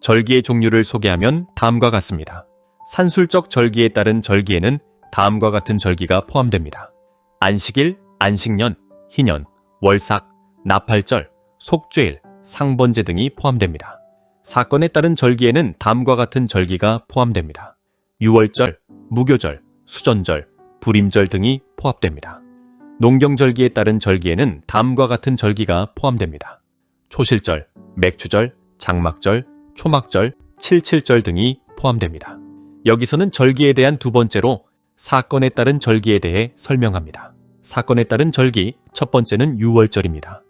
절기의 종류를 소개하면 다음과 같습니다. 산술적 절기에 따른 절기에는 다음과 같은 절기가 포함됩니다. 안식일, 안식년, 희년, 월삭, 나팔절, 속죄일, 상번제 등이 포함됩니다. 사건에 따른 절기에는 다음과 같은 절기가 포함됩니다. 유월절, 무교절, 수전절, 불임절 등이 포함됩니다. 농경절기에 따른 절기에는 다음과 같은 절기가 포함됩니다. 초실절, 맥추절, 장막절, 초막절, 칠칠절 등이 포함됩니다. 여기서는 절기에 대한 두 번째로 사건에 따른 절기에 대해 설명합니다. 사건에 따른 절기 첫 번째는 유월절입니다.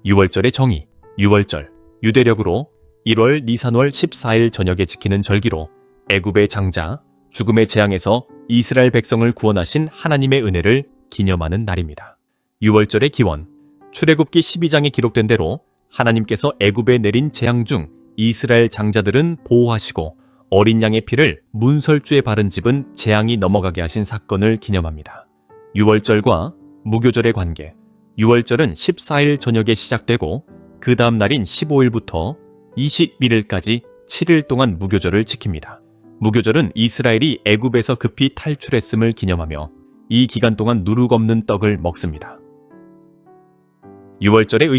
유월절의 정의, 유월절, 유대력으로 1월 니산월 14일 저녁에 지키는 절기로 애굽의 장자, 죽음의 재앙에서 이스라엘 백성을 구원하신 하나님의 은혜를 기념하는 날입니다. 유월절의 기원, 출애굽기 12장에 기록된 대로 하나님께서 애굽에 내린 재앙 중 이스라엘 장자들은 보호하시고 어린 양의 피를 문설주에 바른 집은 재앙이 넘어가게 하신 사건을 기념합니다. 유월절과 무교절의 관계, 유월절은 14일 저녁에 시작되고 그 다음 날인 15일부터 21일까지 7일 동안 무교절을 지킵니다. 무교절은 이스라엘이 애굽에서 급히 탈출했음을 기념하며 이 기간 동안 누룩 없는 떡을 먹습니다. 유월절의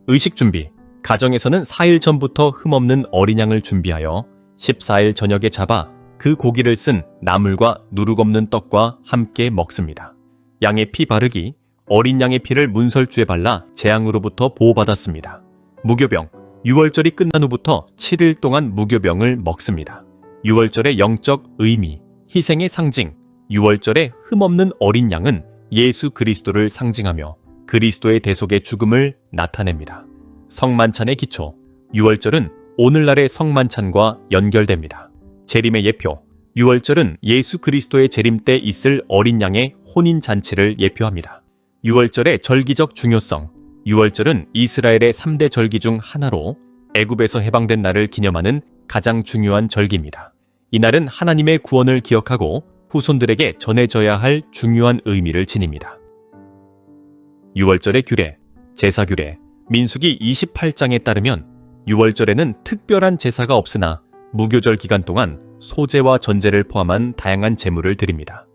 의식 준비, 가정에서는 4일 전부터 흠없는 어린 양을 준비하여 14일 저녁에 잡아 그 고기를 쓴 나물과 누룩 없는 떡과 함께 먹습니다. 양의 피 바르기, 어린 양의 피를 문설주에 발라 재앙으로부터 보호받았습니다. 무교병, 유월절이 끝난 후부터 7일 동안 무교병을 먹습니다. 유월절의 영적 의미, 희생의 상징, 유월절의 흠없는 어린 양은 예수 그리스도를 상징하며 그리스도의 대속의 죽음을 나타냅니다. 성만찬의 기초, 유월절은 오늘날의 성만찬과 연결됩니다. 재림의 예표, 유월절은 예수 그리스도의 재림 때 있을 어린 양의 혼인잔치를 예표합니다. 유월절의 절기적 중요성, 유월절은 이스라엘의 3대 절기 중 하나로 애굽에서 해방된 날을 기념하는 가장 중요한 절기입니다. 이날은 하나님의 구원을 기억하고 후손들에게 전해져야 할 중요한 의미를 지닙니다. 유월절의 규례, 제사 규례, 민수기 28장에 따르면 유월절에는 특별한 제사가 없으나 무교절 기간 동안 소제와 전제를 포함한 다양한 제물을 드립니다.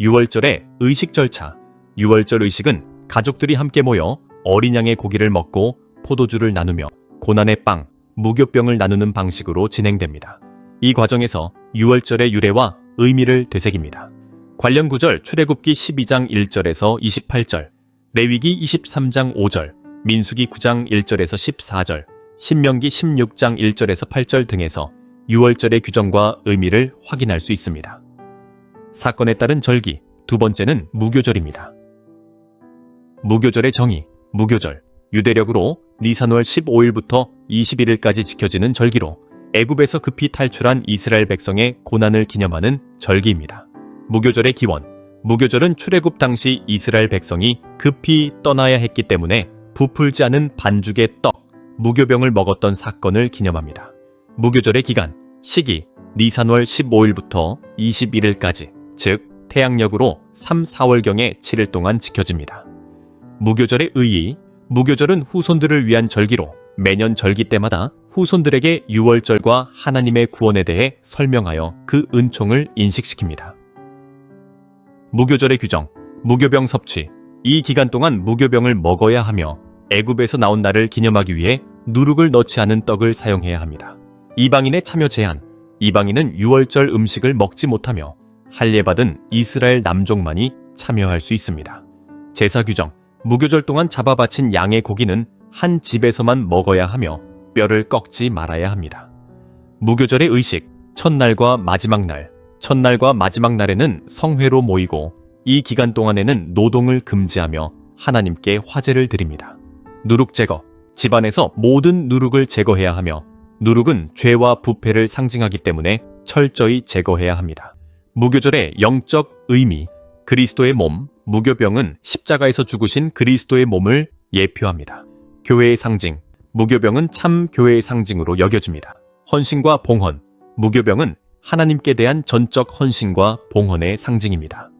유월절의 의식 절차, 유월절 의식은 가족들이 함께 모여 어린 양의 고기를 먹고 포도주를 나누며 고난의 빵, 무교병을 나누는 방식으로 진행됩니다. 이 과정에서 유월절의 유래와 의미를 되새깁니다. 관련 구절 출애굽기 12장 1절에서 28절, 레위기 23장 5절, 민수기 9장 1절에서 14절, 신명기 16장 1절에서 8절 등에서 유월절의 규정과 의미를 확인할 수 있습니다. 사건에 따른 절기, 두 번째는 무교절입니다. 무교절의 정의, 무교절, 유대력으로 니산월 15일부터 21일까지 지켜지는 절기로 애굽에서 급히 탈출한 이스라엘 백성의 고난을 기념하는 절기입니다. 무교절의 기원, 무교절은 출애굽 당시 이스라엘 백성이 급히 떠나야 했기 때문에 부풀지 않은 반죽의 떡, 무교병을 먹었던 사건을 기념합니다. 무교절의 기간, 시기, 니산월 15일부터 21일까지, 즉 태양력으로 3, 4월경에 7일 동안 지켜집니다. 무교절의 의의, 무교절은 후손들을 위한 절기로 매년 절기 때마다 후손들에게 유월절과 하나님의 구원에 대해 설명하여 그 은총을 인식시킵니다. 무교절의 규정, 무교병 섭취, 이 기간 동안 무교병을 먹어야 하며 애굽에서 나온 날을 기념하기 위해 누룩을 넣지 않은 떡을 사용해야 합니다. 이방인의 참여 제한, 이방인은 유월절 음식을 먹지 못하며 할례받은 이스라엘 남족만이 참여할 수 있습니다. 제사 규정, 무교절 동안 잡아 바친 양의 고기는 한 집에서만 먹어야 하며 뼈를 꺾지 말아야 합니다. 무교절의 의식, 첫날과 마지막 날, 첫날과 마지막 날에는 성회로 모이고 이 기간 동안에는 노동을 금지하며 하나님께 화제를 드립니다. 누룩 제거, 집안에서 모든 누룩을 제거해야 하며 누룩은 죄와 부패를 상징하기 때문에 철저히 제거해야 합니다. 무교절의 영적 의미, 그리스도의 몸, 무교병은 십자가에서 죽으신 그리스도의 몸을 예표합니다. 교회의 상징, 무교병은 참 교회의 상징으로 여겨집니다. 헌신과 봉헌, 무교병은 하나님께 대한 전적 헌신과 봉헌의 상징입니다.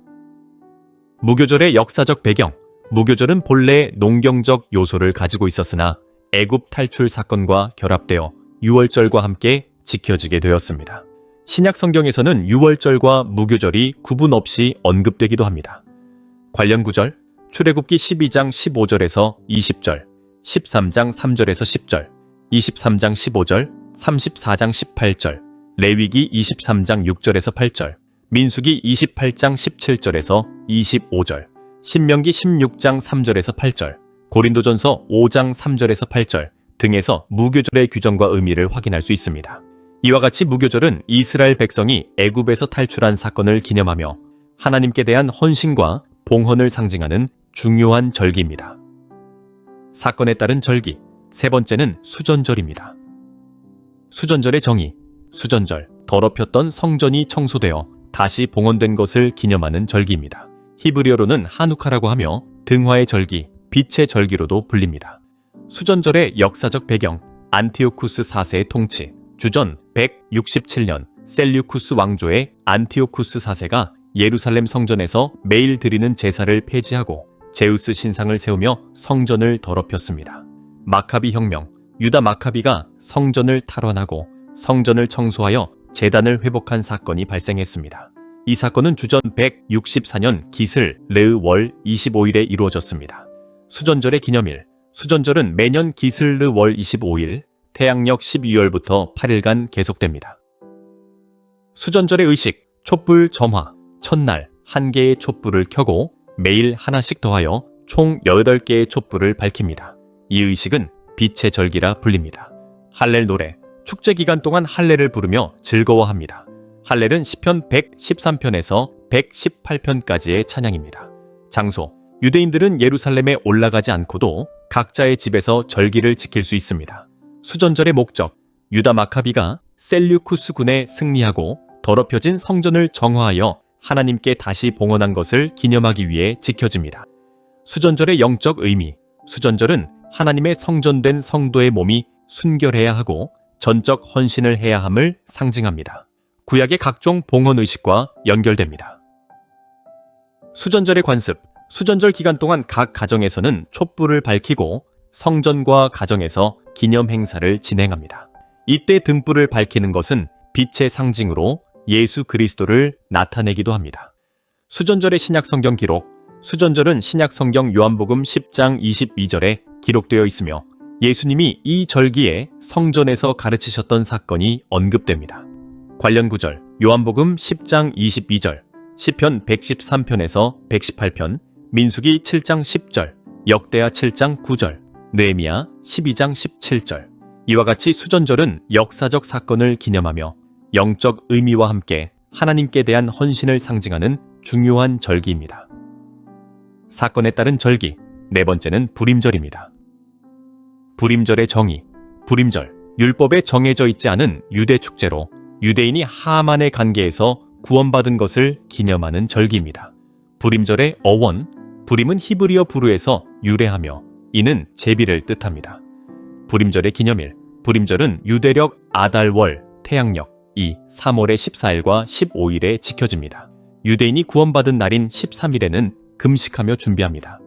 무교절의 역사적 배경, 무교절은 본래 농경적 요소를 가지고 있었으나 애굽 탈출 사건과 결합되어 유월절과 함께 지켜지게 되었습니다. 신약 성경에서는 유월절과 무교절이 구분 없이 언급되기도 합니다. 관련 구절, 출애굽기 12장 15절에서 20절, 13장 3절에서 10절, 23장 15절, 34장 18절, 레위기 23장 6절에서 8절, 민수기 28장 17절에서 25절, 신명기 16장 3절에서 8절, 고린도전서 5장 3절에서 8절 등에서 무교절의 규정과 의미를 확인할 수 있습니다. 이와 같이 무교절은 이스라엘 백성이 애굽에서 탈출한 사건을 기념하며 하나님께 대한 헌신과 봉헌을 상징하는 중요한 절기입니다. 사건에 따른 절기, 세 번째는 수전절입니다. 수전절의 정의, 수전절, 더럽혔던 성전이 청소되어 다시 봉헌된 것을 기념하는 절기입니다. 히브리어로는 하누카라고 하며 등화의 절기, 빛의 절기로도 불립니다. 수전절의 역사적 배경, 안티오쿠스 4세의 통치, 주전 167년 셀류쿠스 왕조의 안티오쿠스 4세가 예루살렘 성전에서 매일 드리는 제사를 폐지하고 제우스 신상을 세우며 성전을 더럽혔습니다. 마카비 혁명, 유다 마카비가 성전을 탈환하고 성전을 청소하여 제단을 회복한 사건이 발생했습니다. 이 사건은 주전 164년 기슬 르 월 25일에 이루어졌습니다. 수전절의 기념일, 수전절은 매년 기슬 르 월 25일, 태양력 12월부터 8일간 계속됩니다. 수전절의 의식, 촛불 점화, 첫날 1개의 촛불을 켜고 매일 하나씩 더하여 총 8개의 촛불을 밝힙니다. 이 의식은 빛의 절기라 불립니다. 할렐 노래, 축제 기간 동안 할렐을 부르며 즐거워합니다. 할렐은 시편 113편에서 118편까지의 찬양입니다. 장소, 유대인들은 예루살렘에 올라가지 않고도 각자의 집에서 절기를 지킬 수 있습니다. 수전절의 목적, 유다 마카비가 셀류쿠스군에 승리하고 더럽혀진 성전을 정화하여 하나님께 다시 봉헌한 것을 기념하기 위해 지켜집니다. 수전절의 영적 의미, 수전절은 하나님의 성전된 성도의 몸이 순결해야 하고 전적 헌신을 해야 함을 상징합니다. 구약의 각종 봉헌 의식과 연결됩니다. 수전절의 관습, 수전절 기간 동안 각 가정에서는 촛불을 밝히고 성전과 가정에서 기념 행사를 진행합니다. 이때 등불을 밝히는 것은 빛의 상징으로 예수 그리스도를 나타내기도 합니다. 수전절의 신약 성경 기록, 수전절은 신약 성경 요한복음 10장 22절에 기록되어 있으며 예수님이 이 절기에 성전에서 가르치셨던 사건이 언급됩니다. 관련 구절, 요한복음 10장 22절, 시편 113편에서 118편, 민수기 7장 10절, 역대하 7장 9절, 느헤미야 12장 17절. 이와 같이 수전절은 역사적 사건을 기념하며 영적 의미와 함께 하나님께 대한 헌신을 상징하는 중요한 절기입니다. 사건에 따른 절기, 네 번째는 불임절입니다. 불임절의 정의, 불임절, 율법에 정해져 있지 않은 유대 축제로 유대인이 하만의 관계에서 구원받은 것을 기념하는 절기입니다. 불임절의 어원, 불임은 히브리어 부르에서 유래하며 이는 제비를 뜻합니다. 불임절의 기념일, 불임절은 유대력 아달월, 태양력 3월의 14일과 15일에 지켜집니다. 유대인이 구원받은 날인 13일에는 금식하며 준비합니다.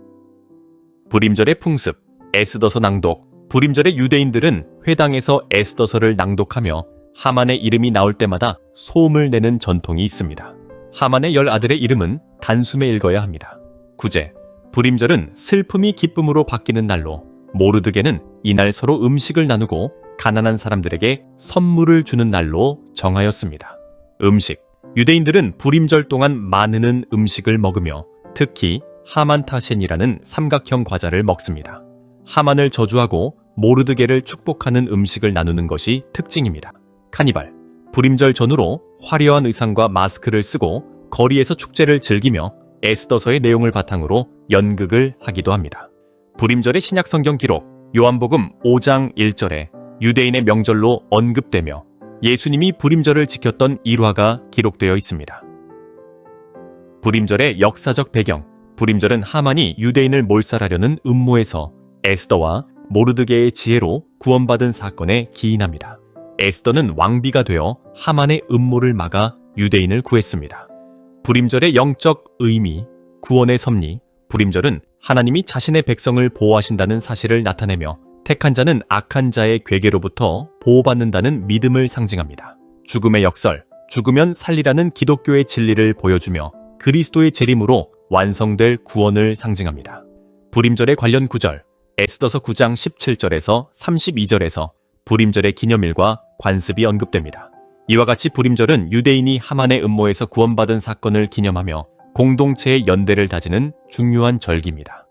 불임절의 풍습, 에스더서 낭독, 불임절의 유대인들은 회당에서 에스더서를 낭독하며 하만의 이름이 나올 때마다 소음을 내는 전통이 있습니다. 하만의 10아들의 이름은 단숨에 읽어야 합니다. 구제, 불임절은 슬픔이 기쁨으로 바뀌는 날로 모르드게는 이날 서로 음식을 나누고 가난한 사람들에게 선물을 주는 날로 정하였습니다. 음식, 유대인들은 불임절 동안 많은 음식을 먹으며 특히 하만타센이라는 삼각형 과자를 먹습니다. 하만을 저주하고 모르드게를 축복하는 음식을 나누는 것이 특징입니다. 카니발, 불임절 전후로 화려한 의상과 마스크를 쓰고 거리에서 축제를 즐기며 에스더서의 내용을 바탕으로 연극을 하기도 합니다. 불임절의 신약 성경 기록, 요한복음 5장 1절에 유대인의 명절로 언급되며 예수님이 불임절을 지켰던 일화가 기록되어 있습니다. 불임절의 역사적 배경, 불임절은 하만이 유대인을 몰살하려는 음모에서 에스더와 모르드게의 지혜로 구원받은 사건에 기인합니다. 에스더는 왕비가 되어 하만의 음모를 막아 유대인을 구했습니다. 불임절의 영적 의미, 구원의 섭리, 불임절은 하나님이 자신의 백성을 보호하신다는 사실을 나타내며 택한 자는 악한 자의 괴계로부터 보호받는다는 믿음을 상징합니다. 죽음의 역설, 죽으면 살리라는 기독교의 진리를 보여주며 그리스도의 재림으로 완성될 구원을 상징합니다. 불임절의 관련 구절, 에스더서 9장 17절에서 32절에서 불임절의 기념일과 관습이 언급됩니다. 이와 같이 불임절은 유대인이 하만의 음모에서 구원받은 사건을 기념하며 공동체의 연대를 다지는 중요한 절기입니다.